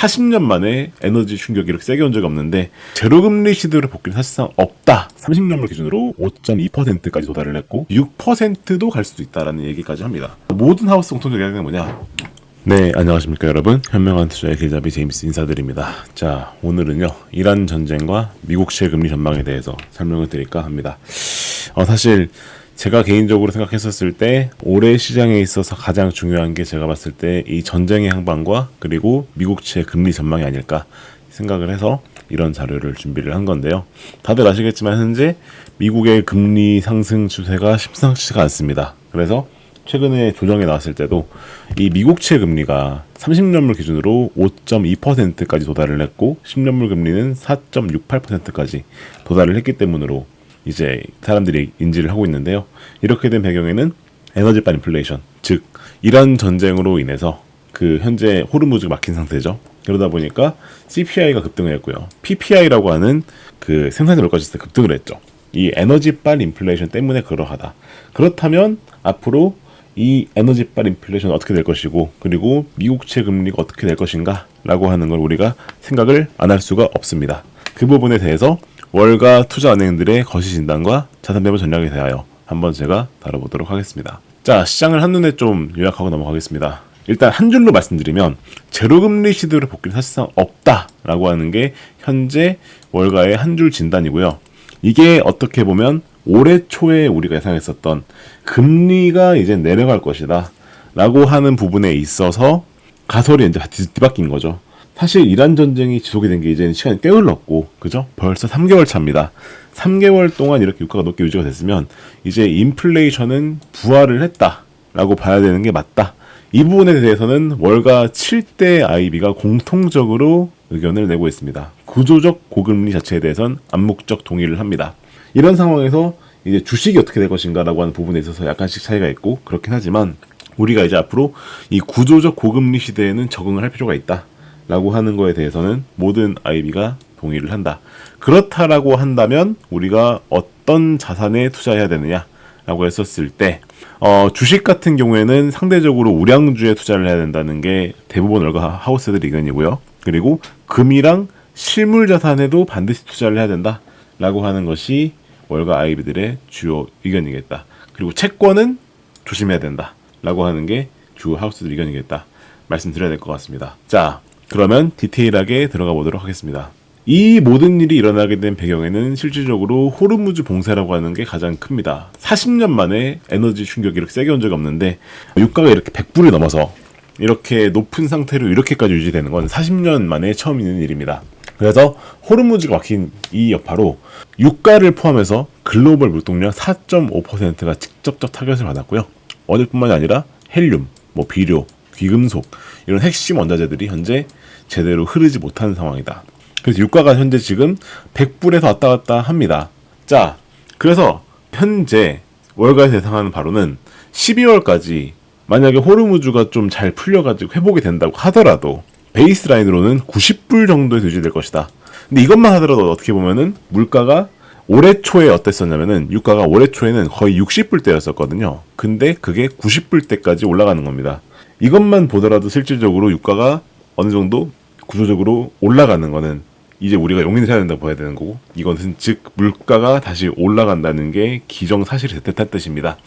40년 만에 에너지 충격이 이렇게 세게 온 적이 없는데 제로금리 시대로 복귀는 사실상 없다. 30년물 기준으로 5.2%까지 도달을 했고 6%도 갈 수도 있다라는 얘기까지 합니다. 모든 하우스 공통적 이야기는 뭐냐? 네, 안녕하십니까 여러분. 현명한 투자의 길잡이 제임스 인사드립니다. 자, 오늘은요 이란 전쟁과 미국채 금리 전망에 대해서 설명을 드릴까 합니다. 사실 제가 개인적으로 생각했었을 때 올해 시장에 있어서 가장 중요한 게 제가 봤을 때 이 전쟁의 향방과 그리고 미국채 금리 전망이 아닐까 생각을 해서 이런 자료를 준비를 한 건데요. 다들 아시겠지만 현재 미국의 금리 상승 추세가 심상치가 않습니다. 그래서 최근에 조정이 나왔을 때도 이 미국채 금리가 30년물 기준으로 5.2%까지 도달을 했고 10년물 금리는 4.68%까지 도달을 했기 때문으로 이제 사람들이 인지를 하고 있는데요. 이렇게 된 배경에는 에너지발 인플레이션, 즉 이란 전쟁으로 인해서 그 현재 호르무즈가 막힌 상태죠. 그러다 보니까 CPI가 급등을 했고요. PPI라고 하는 그 생산자 물가지수가 급등을 했죠. 이 에너지발 인플레이션 때문에 그러하다. 그렇다면 앞으로 이 에너지발 인플레이션은 어떻게 될 것이고 그리고 미국채 금리가 어떻게 될 것인가 라고 하는 걸 우리가 생각을 안 할 수가 없습니다. 그 부분에 대해서 월가 투자은행들의 거시 진단과 자산 배분 전략에 대하여 한번 제가 다뤄보도록 하겠습니다. 자, 시장을 한눈에 좀 요약하고 넘어가겠습니다. 일단 한 줄로 말씀드리면 제로금리 시대로 복귀는 사실상 없다라고 하는 게 현재 월가의 한 줄 진단이고요. 이게 어떻게 보면 올해 초에 우리가 예상했었던 금리가 이제 내려갈 것이다 라고 하는 부분에 있어서 가설이 이제 뒤바뀐 거죠. 사실 이란 전쟁이 지속이 된 게 이제 시간이 꽤 흘렀고, 그죠? 벌써 3개월 차입니다. 3개월 동안 이렇게 유가가 높게 유지가 됐으면 이제 인플레이션은 부활을 했다라고 봐야 되는 게 맞다. 이 부분에 대해서는 월가 7대 IB가 공통적으로 의견을 내고 있습니다. 구조적 고금리 자체에 대해서는 암묵적 동의를 합니다. 이런 상황에서 이제 주식이 어떻게 될 것인가라고 하는 부분에 있어서 약간씩 차이가 있고 그렇긴 하지만 우리가 이제 앞으로 이 구조적 고금리 시대에는 적응을 할 필요가 있다. 라고 하는 거에 대해서는 모든 IB가 동의를 한다. 그렇다라고 한다면 우리가 어떤 자산에 투자해야 되느냐라고 했었을 때 주식 같은 경우에는 상대적으로 우량주에 투자를 해야 된다는 게 대부분 월가 하우스들 의견이고요. 그리고 금이랑 실물 자산에도 반드시 투자를 해야 된다라고 하는 것이 월가 IB들의 주요 의견이겠다. 그리고 채권은 조심해야 된다라고 하는 게 주 하우스들 의견이겠다. 말씀드려야 될 것 같습니다. 자, 그러면 디테일하게 들어가 보도록 하겠습니다. 이 모든 일이 일어나게 된 배경에는 실질적으로 호르무즈 봉쇄라고 하는 게 가장 큽니다. 40년 만에 에너지 충격이 이렇게 세게 온 적이 없는데 유가가 이렇게 100불이 넘어서 이렇게 높은 상태로 이렇게까지 유지되는 건 40년 만에 처음 있는 일입니다. 그래서 호르무즈가 막힌 이 여파로 유가를 포함해서 글로벌 물동량 4.5%가 직접적 타격을 받았고요. 어딜뿐만이 아니라 헬륨, 비료, 귀금속 이런 핵심 원자재들이 현재 제대로 흐르지 못하는 상황이다. 그래서 유가가 현재 지금 100불에서 왔다 갔다 합니다. 자, 그래서 현재 월가에서 예상하는 바로는 12월까지 만약에 호르무즈가 좀 잘 풀려가지고 회복이 된다고 하더라도 베이스라인으로는 90불 정도에서 유지될 것이다. 근데 이것만 하더라도 어떻게 보면은 물가가 올해 초에 어땠었냐면은 유가가 올해 초에는 거의 60불대였었거든요. 근데 그게 90불대까지 올라가는 겁니다. 이것만 보더라도 실질적으로 유가가 어느 정도 구조적으로 올라가는 거는 이제 우리가 용인을 해야 된다고 봐야 되는 거고 이것은 즉 물가가 다시 올라간다는 게 기정사실이 됐다는 뜻입니다.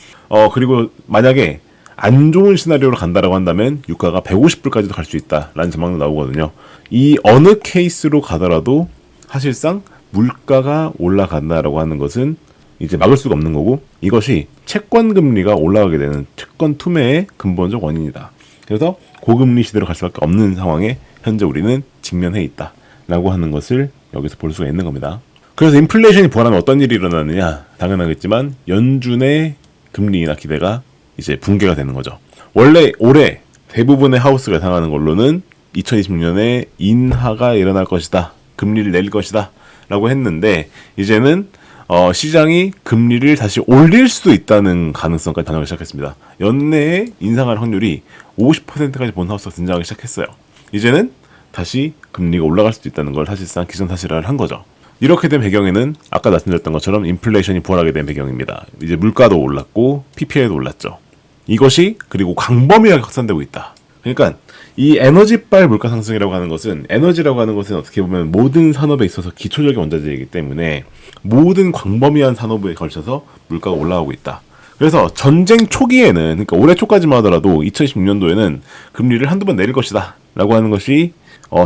그리고 만약에 안 좋은 시나리오로 간다라고 한다면 유가가 150불까지도 갈 수 있다라는 전망도 나오거든요. 이 어느 케이스로 가더라도 사실상 물가가 올라간다라고 하는 것은 이제 막을 수가 없는 거고 이것이 채권 금리가 올라가게 되는 채권 투매의 근본적 원인이다. 그래서 고금리 시대로 갈 수밖에 없는 상황에 현재 우리는 직면해 있다라고 하는 것을 여기서 볼 수가 있는 겁니다. 그래서 인플레이션이 부활하면 어떤 일이 일어나느냐? 당연하겠지만 연준의 금리 인하 기대가 이제 붕괴가 되는 거죠. 원래 올해 대부분의 하우스가 예상하는 걸로는 2026년에 인하가 일어날 것이다. 금리를 내릴 것이다. 라고 했는데 이제는 시장이 금리를 다시 올릴 수도 있다는 가능성까지 단정하기 시작했습니다. 연내에 인상할 확률이 50%까지 본 하우스가 등장하기 시작했어요. 이제는 다시 금리가 올라갈 수도 있다는 걸 사실상 기정사실화를 한 거죠. 이렇게 된 배경에는 아까 말씀드렸던 것처럼 인플레이션이 부활하게 된 배경입니다. 이제 물가도 올랐고 PPI도 올랐죠. 이것이 그리고 광범위하게 확산되고 있다. 그러니까 이 에너지발 물가 상승이라고 하는 것은, 에너지라고 하는 것은 어떻게 보면 모든 산업에 있어서 기초적인 원자재이기 때문에 모든 광범위한 산업에 걸쳐서 물가가 올라가고 있다. 그래서 전쟁 초기에는, 그러니까 올해 초까지만 하더라도 2016년도에는 금리를 한두 번 내릴 것이다 라고 하는 것이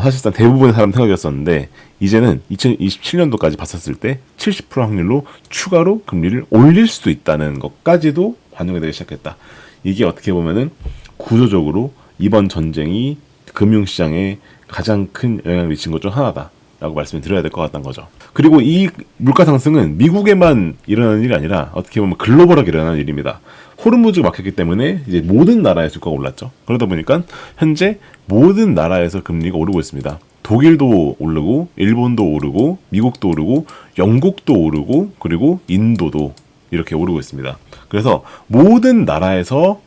사실상 대부분의 사람 생각이었었는데, 이제는 2027년도까지 봤었을 때 70% 확률로 추가로 금리를 올릴 수 있다는 것까지도 반영이 되기 시작했다. 이게 어떻게 보면은 구조적으로 이번 전쟁이 금융시장에 가장 큰 영향을 미친 것 중 하나다 라고 말씀을 드려야 될 것 같다는 거죠. 그리고 이 물가 상승은 미국에만 일어나는 일이 아니라 어떻게 보면 글로벌하게 일어나는 일입니다. 호르무즈가 막혔기 때문에 이제 모든 나라의 주가가 올랐죠. 그러다 보니까 현재 모든 나라에서 금리가 오르고 있습니다. 독일도 오르고, 일본도 오르고, 미국도 오르고, 영국도 오르고, 그리고 인도도 이렇게 오르고 있습니다. 그래서 모든 나라에서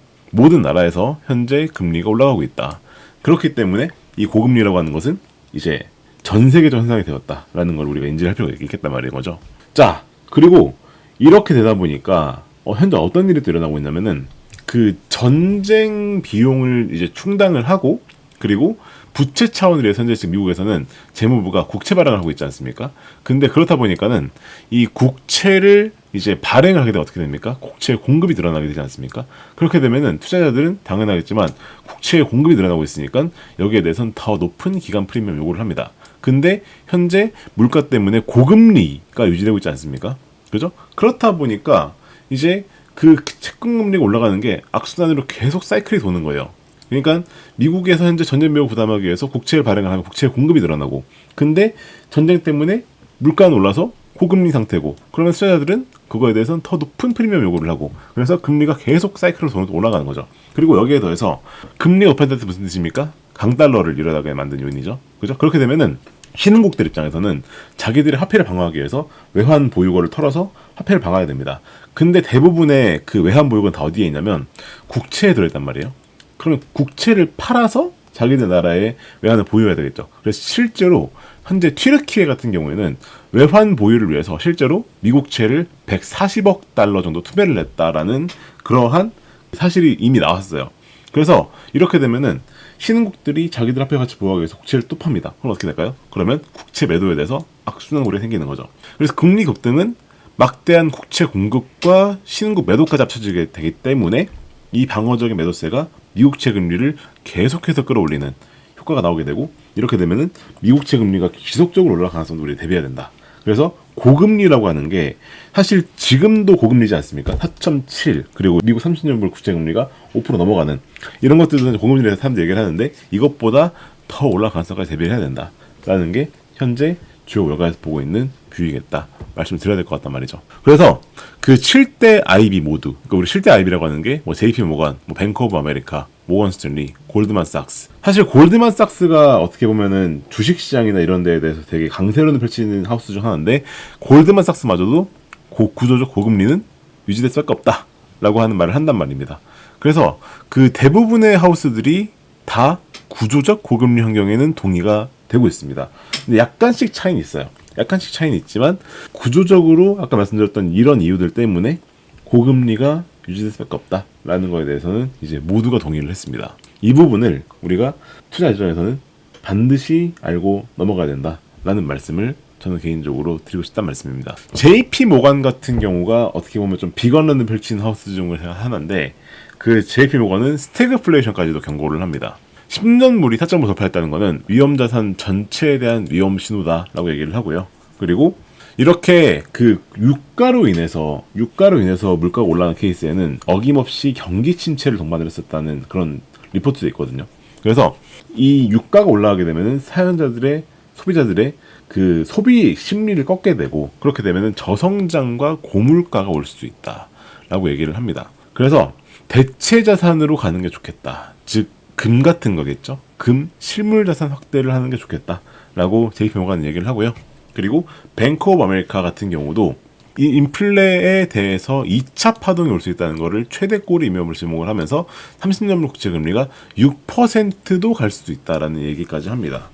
현재 금리가 올라가고 있다. 그렇기 때문에 이 고금리라고 하는 것은 이제 전 세계적 현상이 되었다라는 걸 우리가 인지할 필요가 있겠단 말인 거죠. 자, 그리고 이렇게 되다 보니까 현재 어떤 일이 또 일어나고 있냐면은, 그 전쟁 비용을 이제 충당을 하고, 그리고 부채 차원으로 해서 현재 지금 미국에서는 재무부가 국채 발행을 하고 있지 않습니까? 근데 그렇다 보니까는 이 국채를 이제 발행을 하게 되면 어떻게 됩니까? 국채 공급이 늘어나게 되지 않습니까? 그렇게 되면은 투자자들은 당연하겠지만 국채의 공급이 늘어나고 있으니까 여기에 대해서는 더 높은 기간 프리미엄 요구를 합니다. 근데 현재 물가 때문에 고금리가 유지되고 있지 않습니까? 그죠? 그렇다 보니까 이제 그 채권 금리가 올라가는 게 악순환으로 계속 사이클이 도는 거예요. 그러니까 미국에서 현재 전쟁 비용 부담하기 위해서 국채를 발행을 하면 국채의 공급이 늘어나고, 근데 전쟁 때문에 물가는 올라서 고금리 상태고, 그러면 투자자들은 그거에 대해서는 더 높은 프리미엄 요구를 하고, 그래서 금리가 계속 사이클로 돌면서 올라가는 거죠. 그리고 여기에 더해서 금리가 높아졌다는 뜻이 무슨 뜻입니까? 강달러를 일어나게 만든 요인이죠. 그죠? 그렇게 되면은 신흥국들 입장에서는 자기들의 화폐를 방어하기 위해서 외환 보유고를 털어서 화폐를 방어해야 됩니다. 근데 대부분의 그 외환 보유고는 다 어디에 있냐면 국채에 들어있단 말이에요. 그러면 국채를 팔아서 자기들 나라의 외환을 보유해야 되겠죠. 그래서 실제로 현재 튀르키예 같은 경우에는 외환 보유를 위해서 실제로 미국채를 140억 달러 정도 투자를 했다라는 그러한 사실이 이미 나왔어요. 그래서 이렇게 되면은 신흥국들이 자기들 화폐 가치 보호하기 위해서 국채를 또 팝니다. 그럼 어떻게 될까요? 그러면 국채 매도에 대해서 악순환고리가 생기는 거죠. 그래서 금리 급등은 막대한 국채 공급과 신흥국 매도까지 합쳐지게 되기 때문에 이 방어적인 매도세가 미국채 금리를 계속해서 끌어올리는 효과가 나오게 되고, 이렇게 되면은 미국채 금리가 지속적으로 올라갈 가능성도 우리 대비해야 된다. 그래서 고금리라고 하는 게 사실 지금도 고금리지 않습니까? 4.7, 그리고 미국 30년물 국채 금리가 5% 넘어가는 이런 것들은 고금리라서 사람들이 얘기를 하는데, 이것보다 더 올라갈 가능성까지 대비를 해야 된다라는 게 현재 주요 월가에서 보고 있는 뷰이겠다 말씀을 드려야 될 것 같단 말이죠. 그래서 그 7대 IB 모두, 그러니까 우리 7대 IB라고 하는 게 뭐 JP 모건, 뭐 뱅크 오브 아메리카, 모건 스탠리, 골드만삭스. 사실 골드만삭스가 어떻게 보면은 주식시장이나 이런 데에 대해서 되게 강세론을 펼치는 하우스 중 하나인데, 골드만삭스마저도 구조적 고금리는 유지될 수밖에 없다라고 하는 말을 한단 말입니다. 그래서 그 대부분의 하우스들이 다 구조적 고금리 환경에는 동의가 되고 있습니다. 근데 약간씩 차이는 있어요. 약간씩 차이는 있지만 구조적으로 아까 말씀드렸던 이런 이유들 때문에 고금리가 유지될 수밖에 없다라는 거에 대해서는 이제 모두가 동의를 했습니다. 이 부분을 우리가 투자 입장에서는 반드시 알고 넘어가야 된다라는 말씀을 저는 개인적으로 드리고 싶다는 말씀입니다. JP 모건 같은 경우가 어떻게 보면 좀 비관론을 펼치는 하우스 중에 하나인데, 그 JP 모건은 스태그플레이션까지도 경고를 합니다. 10년물이 4.5 돌파했다는 것은 위험자산 전체에 대한 위험 신호다라고 얘기를 하고요. 그리고 이렇게 그 유가로 인해서 물가가 올라가는 케이스에는 어김없이 경기 침체를 동반을 했었다는 그런 리포트도 있거든요. 그래서 이 유가가 올라가게 되면은 사용자들의, 소비자들의 그 소비 심리를 꺾게 되고, 그렇게 되면은 저성장과 고물가가 올 수 있다라고 얘기를 합니다. 그래서 대체 자산으로 가는 게 좋겠다. 즉 금 같은 거겠죠. 금, 실물 자산 확대를 하는 게 좋겠다라고 JP 모건은 얘기를 하고요. 그리고 뱅크 오브 아메리카 같은 경우도 이 인플레에 대해서 2차 파동이 올 수 있다는 것을 최대골의 위험을 지목을 하면서 30년물 국채 금리가 6%도 갈 수도 있다라는 얘기까지 합니다.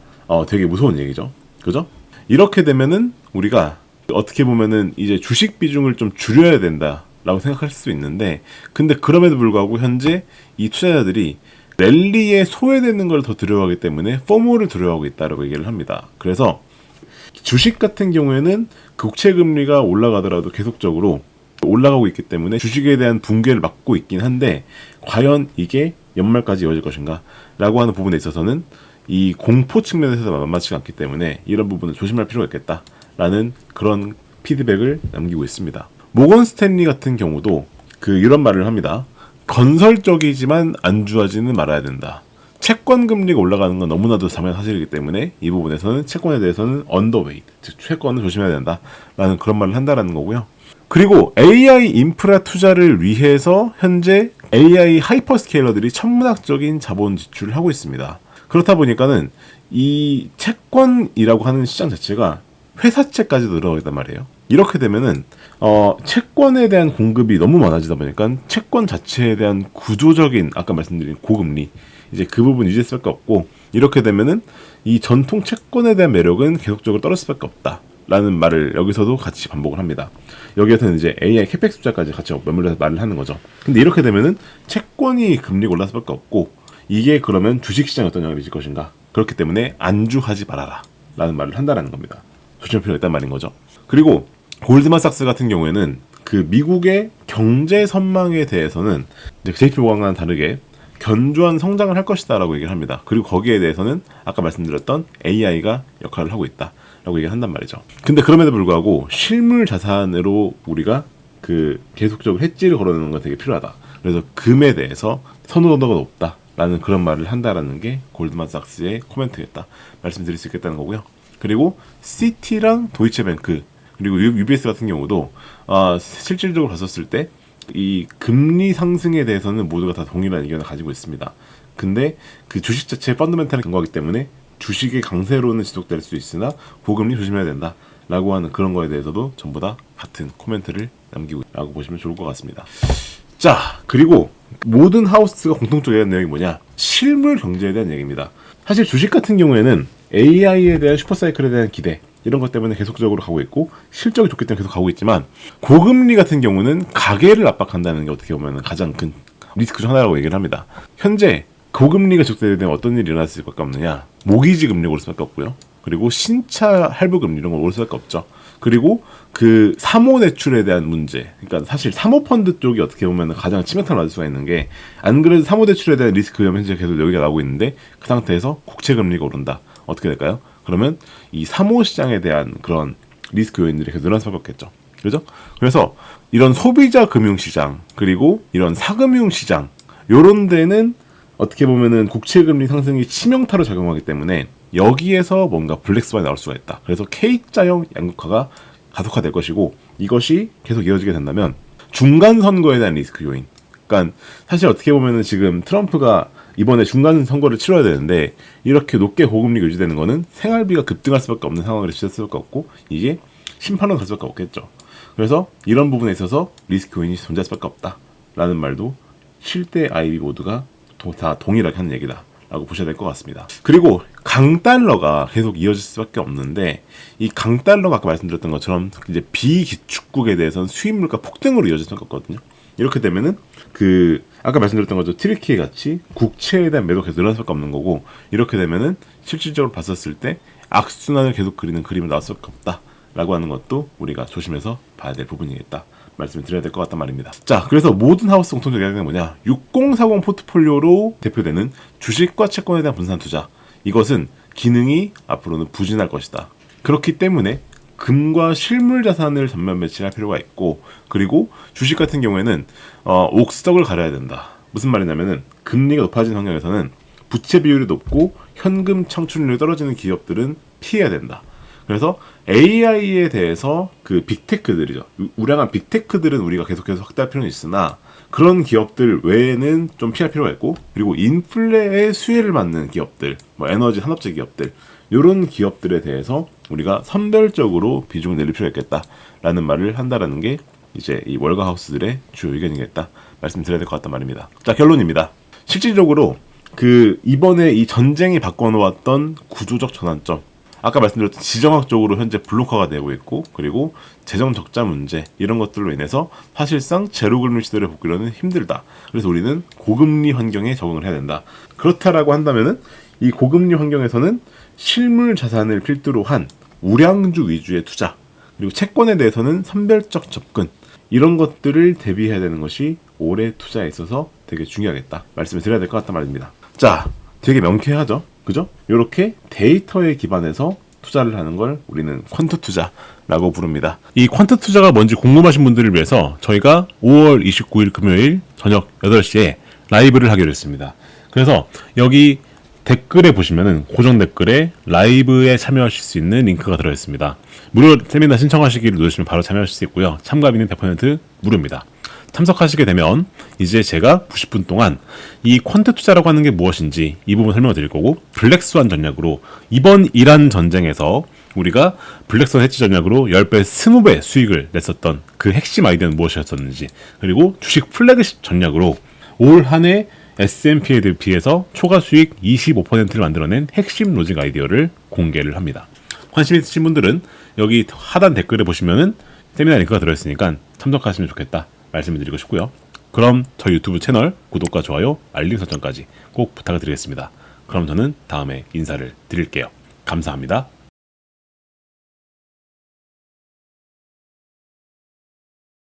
되게 무서운 얘기죠. 그죠? 이렇게 되면은 우리가 어떻게 보면은 이제 주식 비중을 좀 줄여야 된다라고 생각할 수 있는데, 근데 그럼에도 불구하고 현재 이 투자자들이 랠리에 소외되는 걸 더 두려워하기 때문에 포모를 두려워하고 있다라고 얘기를 합니다. 그래서 주식 같은 경우에는 국채 금리가 올라가더라도 계속적으로 올라가고 있기 때문에 주식에 대한 붕괴를 막고 있긴 한데 과연 이게 연말까지 이어질 것인가 라고 하는 부분에 있어서는 이 공포 측면에서 만만치가 않기 때문에 이런 부분을 조심할 필요가 있겠다라는 그런 피드백을 남기고 있습니다. 모건 스탠리 같은 경우도 이런 말을 합니다. 건설적이지만 안주하지는 말아야 된다. 채권 금리가 올라가는 건 너무나도 당연한 사실이기 때문에 이 부분에서는 채권에 대해서는 언더웨이트, 즉 채권을 조심해야 된다라는 그런 말을 한다라는 거고요. 그리고 AI 인프라 투자를 위해서 현재 AI 하이퍼스케일러들이 천문학적인 자본 지출을 하고 있습니다. 그렇다 보니까는 이 채권이라고 하는 시장 자체가 회사채까지 늘어가고 있단 말이에요. 이렇게 되면은 채권에 대한 공급이 너무 많아지다 보니까 채권 자체에 대한 구조적인 아까 말씀드린 고금리 이제 그 부분 유지할 수밖에 없고 이렇게 되면은 이 전통 채권에 대한 매력은 계속적으로 떨어질 수밖에 없다라는 말을 여기서도 같이 반복을 합니다. 여기에서는 이제 AI 캐펙스 투자까지 같이 맞물려서 말을 하는 거죠. 근데 이렇게 되면은 채권이 금리가 올라갈 수밖에 없고 이게 그러면 주식시장에 어떤 영향을 미칠 것인가? 그렇기 때문에 안주하지 말아라 라는 말을 한다라는 겁니다. 조심할 필요가 있단 말인 거죠. 그리고 골드만삭스 같은 경우에는 미국의 경제 선망에 대해서는 이제 JP 모건과는 다르게 견조한 성장을 할 것이다 라고 얘기를 합니다. 그리고 거기에 대해서는 아까 말씀드렸던 AI가 역할을 하고 있다 라고 얘기를 한단 말이죠. 근데 그럼에도 불구하고 실물 자산으로 우리가 계속적으로 해지를 걸어놓는 건 되게 필요하다. 그래서 금에 대해서 선호도가 높다 라는 그런 말을 한다라는 게 골드만삭스의 코멘트겠다 말씀드릴 수 있겠다는 거고요. 그리고 시티랑 도이체뱅크 그리고 UBS 같은 경우도 실질적으로 봤었을 때 이 금리 상승에 대해서는 모두가 다 동일한 의견을 가지고 있습니다. 근데 주식 자체의 펀더멘탈을 근거하기 때문에 주식의 강세로는 지속될 수 있으나 고금리 조심해야 된다 라고 하는 그런 거에 대해서도 전부 다 같은 코멘트를 남기고 있다고 보시면 좋을 것 같습니다. 자, 그리고 모든 하우스가 공통적으로 얘기하는 내용이 뭐냐? 실물 경제에 대한 얘기입니다. 사실 주식 같은 경우에는 AI에 대한 슈퍼사이클에 대한 기대 이런 것 때문에 계속적으로 가고 있고 실적이 좋기 때문에 계속 가고 있지만 고금리 같은 경우는 가계를 압박한다는 게 어떻게 보면 가장 큰 리스크 중 하나라고 얘기를 합니다. 현재 고금리가 지속되면 어떤 일이 일어날 수밖에 없느냐? 모기지 금리가 오를 수밖에 없고요. 그리고 신차 할부 금리 이런 거 오를 수밖에 없죠. 그리고 사모 대출에 대한 문제. 그러니까 사실 사모펀드 쪽이 어떻게 보면 가장 치명타를 맞을 수가 있는 게 안 그래도 사모 대출에 대한 리스크 위험이 현재 계속 여기가 나오고 있는데 그 상태에서 국채 금리가 오른다. 어떻게 될까요? 그러면 이 사모 시장에 대한 그런 리스크 요인들이 계속 늘어날 수밖에 없겠죠. 그렇죠? 그래서 이런 소비자 금융 시장 그리고 이런 사금융 시장 요런 데는 어떻게 보면은 국채 금리 상승이 치명타로 작용하기 때문에 여기에서 뭔가 블랙스완이 나올 수가 있다. 그래서 K자형 양극화가 가속화될 것이고 이것이 계속 이어지게 된다면 중간 선거에 대한 리스크 요인. 그러니까 사실 어떻게 보면은 지금 트럼프가 이번에 중간 선거를 치러야 되는데 이렇게 높게 고금리가 유지되는 거는 생활비가 급등할 수밖에 없는 상황을 지칠 수밖에 없고 이게 심판으로 갈 수밖에 없겠죠. 그래서 이런 부분에 있어서 리스크 요인이 존재할 수밖에 없다라는 말도 7대 IB 모두가 다 동일하게 하는 얘기다 라고 보셔야 될 것 같습니다. 그리고 강달러가 계속 이어질 수밖에 없는데 이 강달러가 아까 말씀드렸던 것처럼 이제 비기축국에 대해서는 수입 물가 폭등으로 이어질 수밖에 없거든요. 이렇게 되면은 아까 말씀드렸던 거죠. 트리키에 같이 국채에 대한 매도가 계속 늘어날 수밖에 없는 거고 이렇게 되면은 실질적으로 봤었을 때 악순환을 계속 그리는 그림이 나올 수밖에 없다라고 하는 것도 우리가 조심해서 봐야 될 부분이겠다 말씀을 드려야 될 것 같단 말입니다. 자, 그래서 모든 하우스 공통적 이야기는 뭐냐? 6040 포트폴리오로 대표되는 주식과 채권에 대한 분산 투자. 이것은 기능이 앞으로는 부진할 것이다. 그렇기 때문에 금과 실물 자산을 전면 배치할 필요가 있고 그리고 주식 같은 경우에는 옥석을 가려야 된다. 무슨 말이냐면은 금리가 높아진 환경에서는 부채 비율이 높고 현금 창출률이 떨어지는 기업들은 피해야 된다. 그래서 AI에 대해서 빅테크들이죠. 우량한 빅테크들은 우리가 계속해서 확대할 필요는 있으나 그런 기업들 외에는 좀 피할 필요가 있고 그리고 인플레의 수혜를 받는 기업들, 에너지 산업재 기업들 이런 기업들에 대해서 우리가 선별적으로 비중을 내릴 필요가 있겠다라는 말을 한다라는 게 이제 이 월가 하우스들의 주요 의견이겠다 말씀드려야 될 것 같단 말입니다. 자, 결론입니다. 실질적으로 이번에 이 전쟁이 바꿔놓았던 구조적 전환점 아까 말씀드렸던 지정학적으로 현재 블록화가 되고 있고, 그리고 재정 적자 문제 이런 것들로 인해서 사실상 제로금리 시대를 복귀하는 힘들다. 그래서 우리는 고금리 환경에 적응을 해야 된다. 그렇다라고 한다면은 이 고금리 환경에서는 실물 자산을 필두로 한 우량주 위주의 투자, 그리고 채권에 대해서는 선별적 접근, 이런 것들을 대비해야 되는 것이 올해 투자에 있어서 되게 중요하겠다 말씀을 드려야 될 것 같단 말입니다. 자, 되게 명쾌하죠? 그죠? 이렇게 데이터에 기반해서 투자를 하는 걸 우리는 퀀트 투자라고 부릅니다. 이 퀀트 투자가 뭔지 궁금하신 분들을 위해서 저희가 5월 29일 금요일 저녁 8시에 라이브를 하기로 했습니다. 그래서 여기 댓글에 보시면은 고정 댓글에 라이브에 참여하실 수 있는 링크가 들어있습니다. 무료 세미나 신청하시기를 누르시면 바로 참여하실 수 있고요. 참가비는 100% 무료입니다. 참석하시게 되면 이제 제가 90분 동안 이 퀀트 투자라고 하는 게 무엇인지 이 부분 설명을 드릴 거고, 블랙스완 전략으로 이번 이란 전쟁에서 우리가 블랙스완 해치 전략으로 10배, 20배 수익을 냈었던 그 핵심 아이디어는 무엇이었었는지, 그리고 주식 플래그십 전략으로 올 한 해 S&P에 비해서 초과 수익 25%를 만들어낸 핵심 로직 아이디어를 공개를 합니다. 관심 있으신 분들은 여기 하단 댓글에 보시면은 세미나 링크가 들어있으니까 참석하시면 좋겠다 말씀을 드리고 싶고요. 그럼 저희 유튜브 채널 구독과 좋아요, 알림 설정까지 꼭 부탁을 드리겠습니다. 그럼 저는 다음에 인사를 드릴게요. 감사합니다.